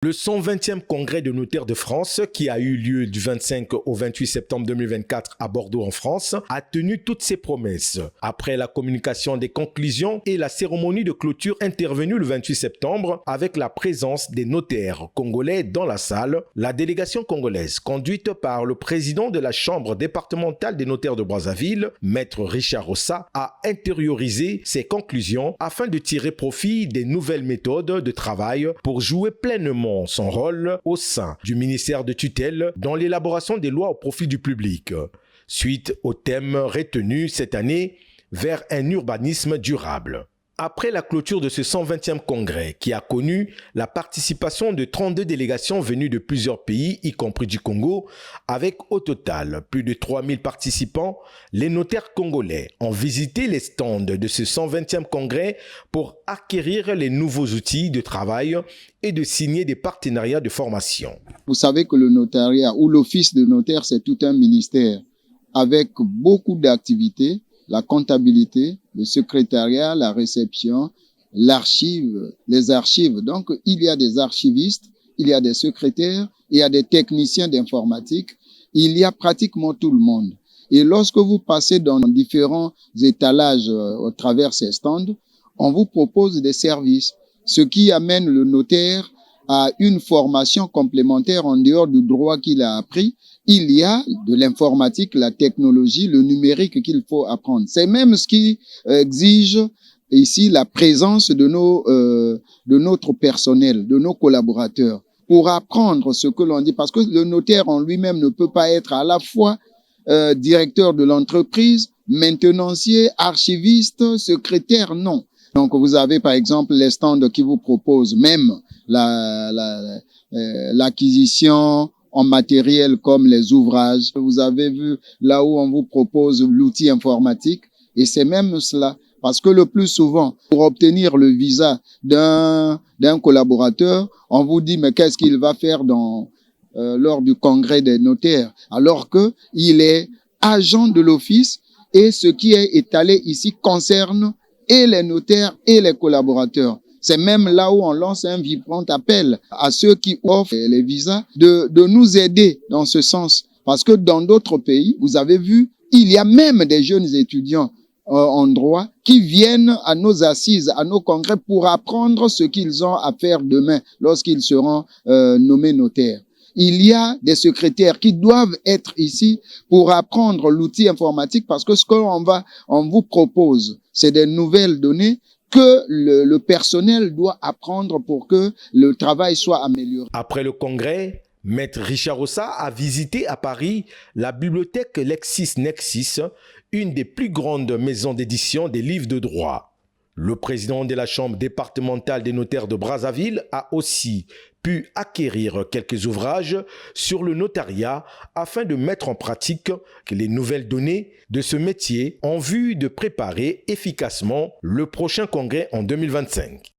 Le 120e congrès de notaires de France, qui a eu lieu du 25 au 28 septembre 2024 à Bordeaux en France, a tenu toutes ses promesses. Après la communication des conclusions et la cérémonie de clôture intervenue le 28 septembre avec la présence des notaires congolais dans la salle, la délégation congolaise, conduite par le président de la Chambre départementale des notaires de Brazzaville, Maître Richard Rossa, a intériorisé ses conclusions afin de tirer profit des nouvelles méthodes de travail pour jouer pleinement son rôle au sein du ministère de tutelle dans l'élaboration des lois au profit du public, suite au thème retenu cette année vers un urbanisme durable. Après la clôture de ce 120e congrès qui a connu la participation de 32 délégations venues de plusieurs pays, y compris du Congo, avec au total plus de 3000 participants, les notaires congolais ont visité les stands de ce 120e congrès pour acquérir les nouveaux outils de travail et de signer des partenariats de formation. Vous savez que le notariat ou l'office de notaire, c'est tout un ministère avec beaucoup d'activités. La comptabilité, le secrétariat, la réception, l'archive, les archives. Donc, il y a des archivistes, il y a des secrétaires, il y a des techniciens d'informatique, il y a pratiquement tout le monde. Et lorsque vous passez dans différents étalages au travers ces stands, on vous propose des services, ce qui amène le notaire à une formation complémentaire en dehors du droit qu'il a appris. Il y a de l'informatique, la technologie, le numérique qu'il faut apprendre. C'est même ce qui exige ici la présence de notre personnel, de nos collaborateurs, pour apprendre ce que l'on dit. Parce que le notaire en lui-même ne peut pas être à la fois directeur de l'entreprise, maintenancier, archiviste, secrétaire, non. Donc, vous avez par exemple les stands qui vous proposent même l'acquisition en matériel comme les ouvrages. Vous avez vu là où on vous propose l'outil informatique et c'est même cela. Parce que le plus souvent, pour obtenir le visa d'un collaborateur, on vous dit mais qu'est-ce qu'il va faire lors du congrès des notaires, alors que il est agent de l'office et ce qui est étalé ici concerne et les notaires et les collaborateurs. C'est même là où on lance un vibrant appel à ceux qui offrent les visas de nous aider dans ce sens. Parce que dans d'autres pays, vous avez vu, il y a même des jeunes étudiants en droit qui viennent à nos assises, à nos congrès pour apprendre ce qu'ils ont à faire demain lorsqu'ils seront nommés notaires. Il y a des secrétaires qui doivent être ici pour apprendre l'outil informatique parce que ce on vous propose, c'est des nouvelles données que le personnel doit apprendre pour que le travail soit amélioré. Après le congrès, Maître Richard Rossa a visité à Paris la bibliothèque LexisNexis, une des plus grandes maisons d'édition des livres de droit. Le président de la Chambre départementale des notaires de Brazzaville a aussi pu acquérir quelques ouvrages sur le notariat afin de mettre en pratique les nouvelles données de ce métier en vue de préparer efficacement le prochain congrès en 2025.